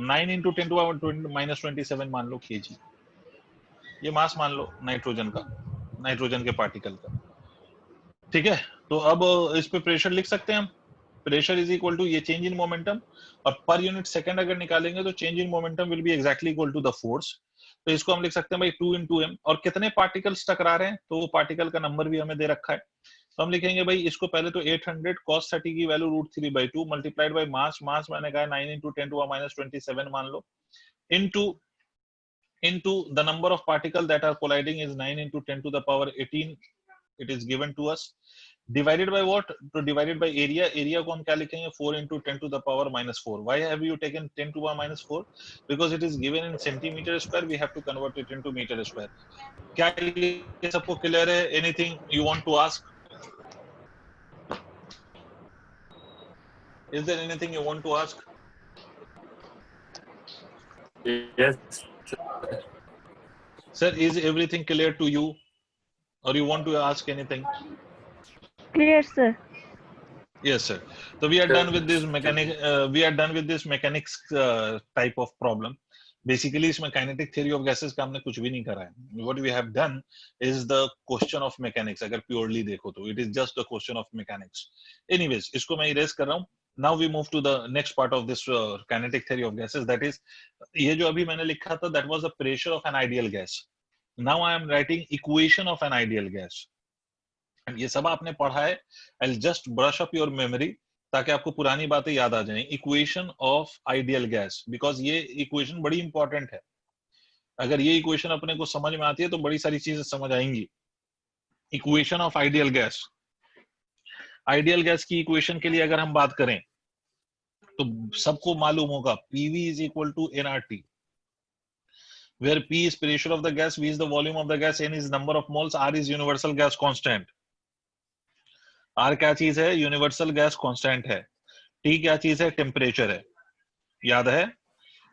9 into 10⁻27 मान लो केजी, ये मास मान लो नाइट्रोजन का, नाइट्रोजन के पार्टिकल का। ठीक है, तो अब इस पे प्रेशर लिख सकते हैं हम, प्रेशर इज इक्वल टू ये चेंज इन मोमेंटम, और पर यूनिट सेकंड अगर निकालेंगे तो change in momentum will be exactly equal to the force. तो इसको हम लिख सकते हैं भाई 2 into m, और कितने पार्टिकल्स टकरा रहे हैं तो वो पार्टिकल का नंबर भी हमें दे रखा है। तो हम लिखेंगे भाई इसको पहले तो 800 cos 30 की वैल्यू √3/2 मल्टीप्लाइड बाय मास मैंने कहा 9 × 10⁻27 मान लो into the number of particles that are colliding is 9 × 10⁻18 it is given to us divided by what? तो divided by area को हम क्या लिखेंगे 4 × 10⁻⁻4 why have you taken 10⁻⁻4 because it is given in centimeter square we have to convert it into meter square क्या ये सबको clear है? Anything you want to ask? Is there anything you want to ask? Yes. Sir, is everything clear to you or you want to ask anything? Clear, sir. Yes, sir. So we are done with this mechanics type of problem. Basically, इसमें kinetic theory of gases का हमने कुछ भी नहीं करा है. What we have done is the question of mechanics. अगर purely देखो तो it is just a question of mechanics. Anyways, इसको मैं erase कर रहा हूँ. Now we move to the next part of this kinetic theory of gases. That is, ये जो अभी मैंने लिखा था, that was the pressure of an ideal gas. Now I am writing equation of an ideal gas. ये सब आपने पढ़ा है. I'll just brush up your memory ताकि आपको पुरानी बातें याद आ जाएं. Equation of ideal gas, because ये equation बड़ी important है. अगर ये equation अपने को समझ में आती है तो बड़ी सारी चीजें समझ आएंगी. Equation of ideal gas. Ideal gas की equation के लिए अगर हम बात करें तो सबको मालूम होगा PV is equal to nRT, where P is pressure of the gas, V is the volume of the gas, N is number of moles, R is universal gas constant. R क्या चीज है? यूनिवर्सल गैस कांस्टेंट है. T क्या चीज है? Temperature है. याद है?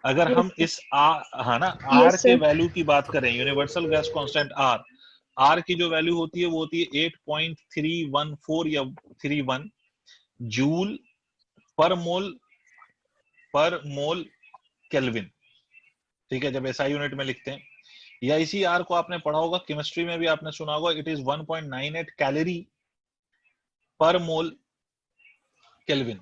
अगर हम इस हाँ ना R के वैल्यू की बात करें, यूनिवर्सल गैस कांस्टेंट R की जो वैल्यू होती है वो होती है 8.314 या 31 जूल पर मोल केल्विन. ठीक है, जब SI यूनिट में लिखते हैं. या इसी R को आपने पढ़ा होगा केमिस्ट्री में भी, आपने सुना होगा, इट इज 1.98 कैलोरी पर मोल केल्विन.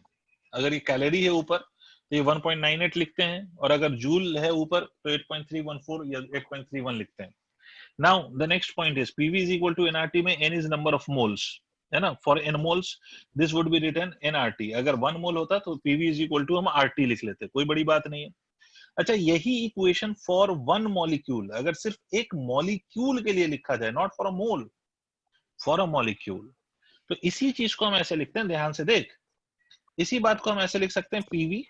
अगर ये कैलोरी है ऊपर तो ये 1.98 लिखते हैं, और अगर जूल है ऊपर तो 8.314 या 8.31 लिखते हैं. Now the next point is PV is equal to nRT में N is number of moles, है ना. For n moles this would be written nRT. अगर 1 मोल होता तो PV is equal to हम RT लिख लेते, कोई बड़ी बात नहीं है. अच्छा, यही इक्वेशन फॉर 1 मॉलिक्यूल, अगर सिर्फ एक मॉलिक्यूल के लिए लिखा जाए, not for a mole, for a molecule, तो इसी चीज को हम ऐसे लिखते हैं. ध्यान से देख, इसी बात को हम ऐसे लिख सकते हैं, PV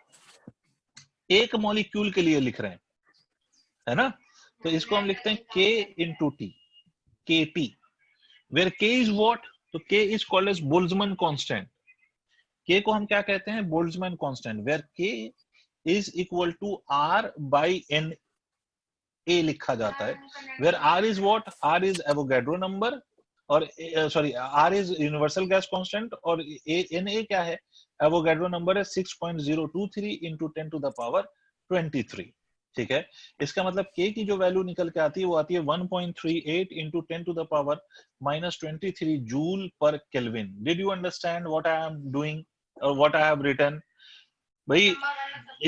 एक मॉलिक्यूल के लिए लिख रहे हैं, है ना. तो इसको हम लिखते हैं K into T, KT, where K is what? तो K is called as Boltzmann constant. K को हम क्या कहते हैं? Boltzmann constant, where K is equal to R by NA लिखा जाता है, where R is what? R is Avogadro number, और R is universal gas constant, और NA क्या है? Avogadro number है 6.023 into 10 to the power 23. ठीक है, इसका मतलब K की जो वैल्यू निकल के आती है वो आती है 1.38 into 10 to the power -23 joule पर kelvin. Did you understand what I am doing or what I have written? भाई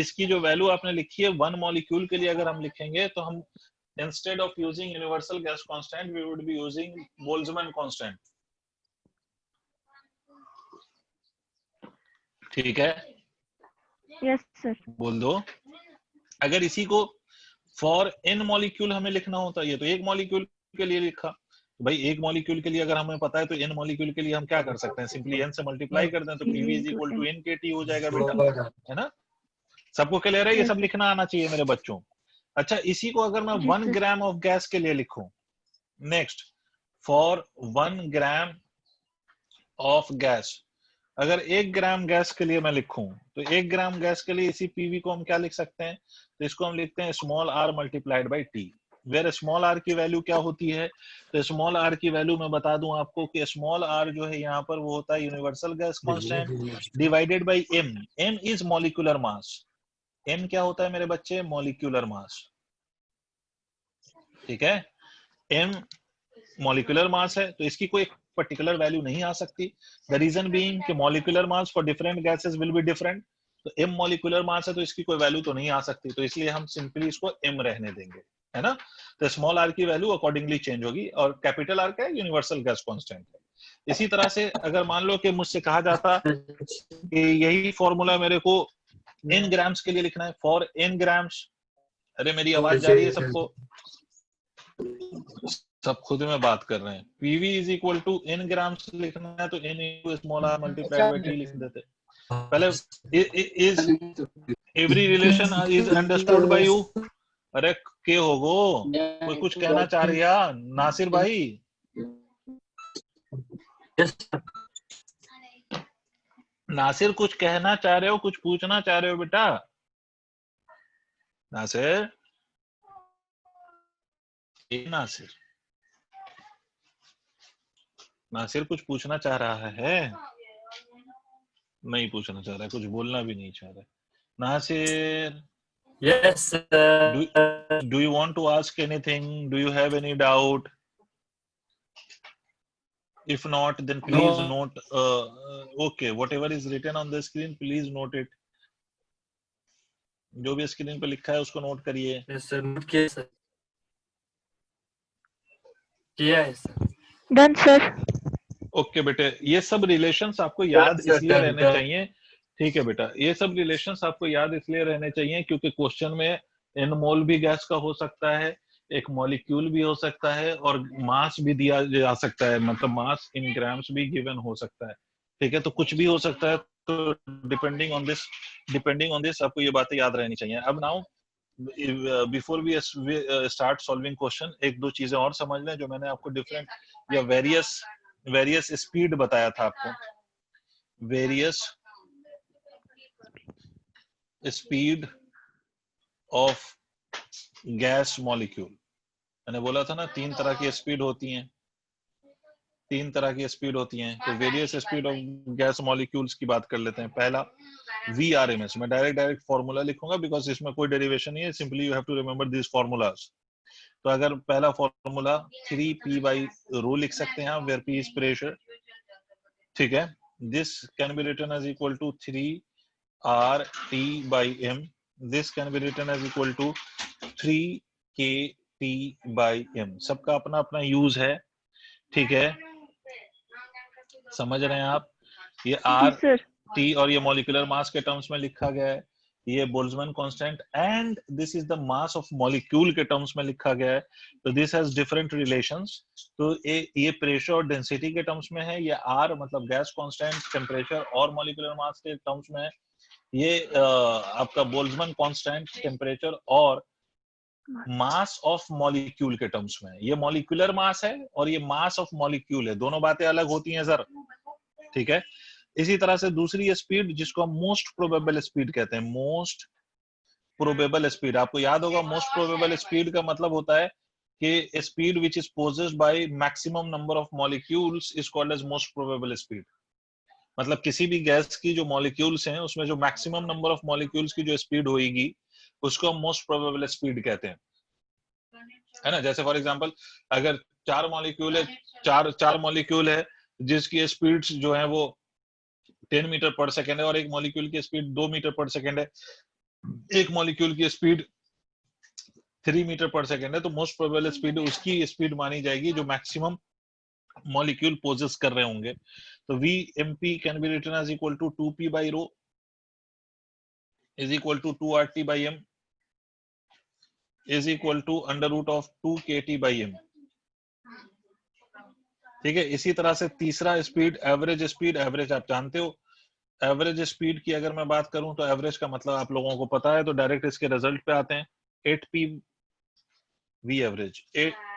इसकी जो वैल्यू आपने लिखी है 1 मॉलिक्यूल के लिए अगर हम लिखेंगे तो हम instead of using universal gas constant we would be using Boltzmann constant. ठीक है, Yes, sir. बोल दो. अगर इसी को फॉर n मॉलिक्यूल हमें लिखना होता है, ये तो एक मॉलिक्यूल के लिए लिखा. भाई एक मॉलिक्यूल के लिए अगर हमें पता है तो n मॉलिक्यूल के लिए हम क्या कर सकते हैं? सिंपली n से मल्टीप्लाई कर दें तो PV is equal to NKT हो जाएगा बेटा, है ना. सबको क्लियर है? ये सब लिखना आना चाहिए मेरे बच्चों. अच्छा, इसी को अगर मैं 1 ग्राम ऑफ गैस के लिए लिखूं, next for 1 gram of gas, अगर 1 ग्राम गैस के लिए मैं लिखूं तो 1 ग्राम गैस के लिए इसी PV को हम क्या लिख सकते हैं? तो इसको हम लिखते हैं small r multiplied by T, वेयर स्मॉल r की वैल्यू क्या होती है? तो स्मॉल r की वैल्यू मैं बता दूं आपको कि स्मॉल r जो है यहाँ पर वो होता है universal gas constant divided by m. m is molecular mass. m क्या होता है मेरे बच्चे? Molecular mass. ठीक है, m मॉलिक्यूलर मास है तो इसकी कोई पर्टिकुलर वैल्यू नहीं आ सकती. द रीजन बीइंग कि molecular mass for different gases will be different. तो m मॉलिक्यूलर मास है तो इसकी कोई वैल्यू तो नहीं आ सकती, तो इसलिए हम सिंपली इसको m रहने देंगे, है ना. तो स्मॉल r की वैल्यू अकॉर्डिंगली चेंज होगी, और कैपिटल R क्या है? यूनिवर्सल गैस कांस्टेंट है. इसी तरह से अगर मान लो कि मुझसे कहा जाता कि यही फॉर्मूला मेरे को n ग्राम्स के लिए लिखना है, फॉर n ग्राम्स, अरे मेरी आवाज जा रही है सबको? सब खुद में बात कर रहे हैं। PV is equal to n grams लिखना है तो n into small r multiplied by t लिख देते। पहले is every relation is understood by you? अरे के होगो, कोई कुछ कहना चाह रही है? नासिर भाई, यस सर। नासिर कुछ कहना चाह रहे हो, कुछ पूछना चाह रहे हो बेटा? नासिर, नासिर, नासिर कुछ पूछना चाह रहा है? नहीं पूछना चाह रहा है, कुछ बोलना भी नहीं चाह रहा है। Nasir, yes sir. do you want to ask anything? Do you have any doubt? If not, then please No. note. Okay, whatever is written on the screen, please note it. जो भी स्क्रीन पे लिखा है उसको नोट करिए। Yes sir, note किया sir, किया है सर। Done sir. ओके बेटे, ये सब रिलेशंस आपको याद इसलिए रहने डन। चाहिए, ठीक है बेटा, ये सब रिलेशंस आपको याद इसलिए रहने चाहिए क्योंकि क्वेश्चन में n मोल भी गैस का हो सकता है, एक मॉलिक्यूल भी हो सकता है, और मास भी दिया जा सकता है, मतलब मास इन ग्राम्स भी गिवन हो सकता है, ठीक है? तो कुछ भी हो सकता है, तो डिपेंडिंग ऑन दिस आपको ये बातें याद रहनी चाहिए। अब now before we start solving question, एक दो चीजें और समझ लें जो मैंने आपको डिफरेंट या वेरियस स्पीड बताया था आपको, various speed of gas molecule. मैंने बोला था ना 3 तरह की स्पीड होती हैं, 3 तरह की स्पीड होती हैं। तो various speed of gas molecules की बात कर लेते हैं। पहला VRMS, मैं डायरेक्ट फॉर्मूला लिखूंगा बिकॉज इसमें कोई डेरिवेशन नहीं है, simply you have to remember this formulas. तो अगर पहला फॉर्मूला 3p/ρ लिख सकते हैं आप, वेयर p इज प्रेशर, ठीक है? This can be written as equal to 3RT/m, this can be written as equal to 3kT/m। सबका अपना अपना यूज है, ठीक है? समझ रहे हैं आप? ये जी सर। T और ये मॉलिक्यूलर मास के टर्म्स में लिखा गया है, ये Boltzmann constant, and this is the mass of molecule के टर्म्स में लिखा गया है। तो दिस हैज डिफरेंट रिलेशंस। तो ये प्रेशर और डेंसिटी के टर्म्स में है, ये R मतलब गैस कांस्टेंट, टेम्परेचर और मॉलिक्यूलर मास के टर्म्स में है, ये आपका बोल्ट्जमैन कांस्टेंट, टेम्परेचर और मास ऑफ मॉलिक्यूल के टर्म्स में है। ये मॉलिक्यूलर मास है और ये मास ऑफ मॉलिक्यूल है, दोनों बातें अलग होती हैं सर, ठीक है? इसी तरह से दूसरी स्पीड जिसको हम मोस्ट प्रोबेबल स्पीड कहते हैं, मोस्ट प्रोबेबल स्पीड, आपको याद होगा मोस्ट प्रोबेबल स्पीड का मतलब होता है कि speed which is possessed by maximum number of molecules is called as most probable speed. मतलब किसी भी गैस की जो मॉलिक्यूल्स हैं उसमें जो मैक्सिमम नंबर ऑफ मॉलिक्यूल्स की जो स्पीड होगी उसको हम मोस्ट प्रोबेबल स्पीड कहते हैं, है ना? जैसे फॉर एग्जांपल अगर 4 मॉलिक्यूल है, चार मॉलिक्यूल है जिसकी स्पीड जो है वो 10 मीटर पर सेकेंड है और एक मॉलिक्यूल की स्पीड 2 मीटर पर सेकेंड है, एक मॉलिक्यूल की स्पीड 3 मीटर पर सेकेंड है, तो मोस्ट प्रोबेबल स्पीड उसकी स्पीड मानी जाएगी जो मैक्सिमम मॉलिक्यूल पोजेस कर रहे होंगे। तो VMP can be written as equal to 2p/ρ is equal to 2RT/m is equal to √2kT/m, ठीक है? इसी तरह से तीसरा स्पीड एवरेज आप जानते हो, एवरेज स्पीड की अगर मैं बात करूं तो एवरेज का मतलब आप लोगों को पता है, तो डायरेक्ट इसके रिजल्ट पे आते हैं। 8p V average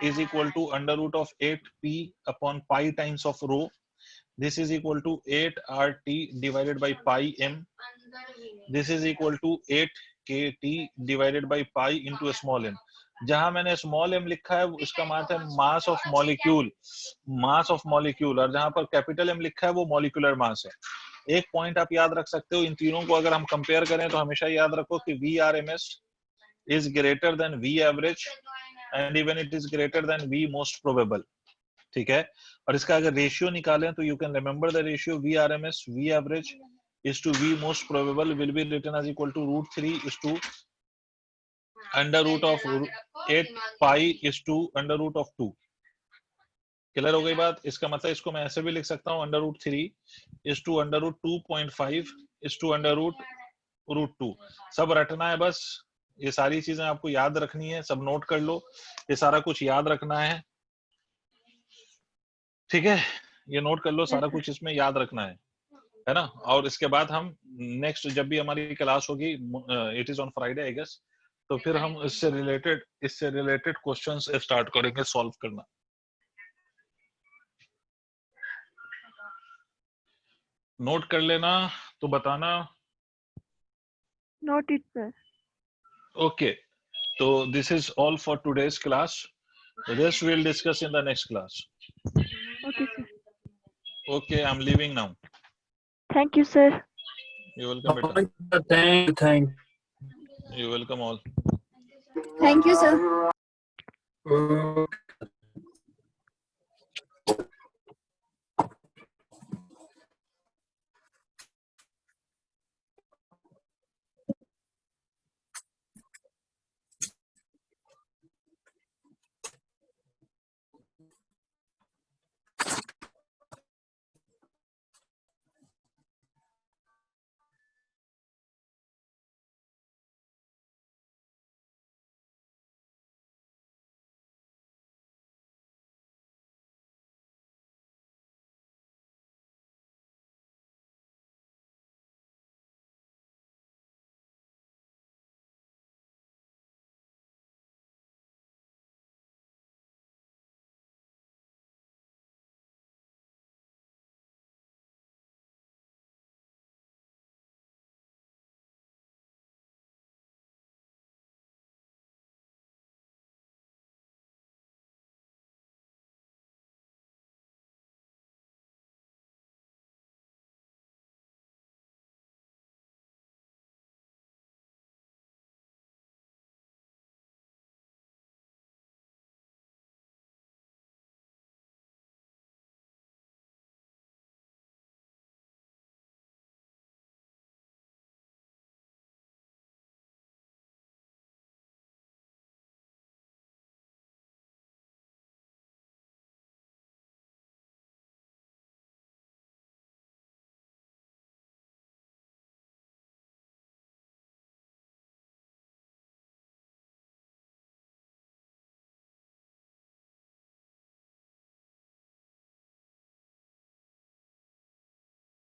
is equal to √8p upon pi times of ρ. This is equal to 8RT divided by pi m. This is equal to 8kT divided by pi into small m. जहां मैंने small m लिखा है उसका मतलब है mass of molecule, और जहां पर कैपिटल M लिखा है वो मॉलिक्यूलर मास है। एक पॉइंट आप याद रख सकते हो, इन तीनों को अगर हम कंपेयर करें तो हमेशा याद रखो कि VRMS is greater than V average and even it is greater than V most probable, ठीक है? और इसका अगर रेशियो निकालें तो you can remember the ratio VRMS V average is to V most probable will be written as equal to √3 is to √8 pi is to √2, clear हो गई बात? इसका मतलब इसको मैं ऐसे भी लिख सकता हूँ √3 is to √2.5 is to √2। सब रटना है बस, ये सारी चीजें आपको याद रखनी है, सब नोट कर लो, ये सारा कुछ याद रखना है, ठीक है? ये नोट कर लो, सारा कुछ इसमें याद रखना है ना? और इसके बाद हम नेक्स्ट जब भी हमारी क्लास होगी, it is on Friday I guess, तो फिर हम इससे रिलेटेड क्वेश्चंस स्टार्ट करेंगे सॉल्व करना। नोट कर लेना तो बताना। Noted, sir. Okay, so this is all for today's class. The rest we'll discuss in the next class. Okay, sir. Okay, I'm leaving now. Thank you, sir. You're welcome, beta. Thank You're welcome all. Thank you, sir. you.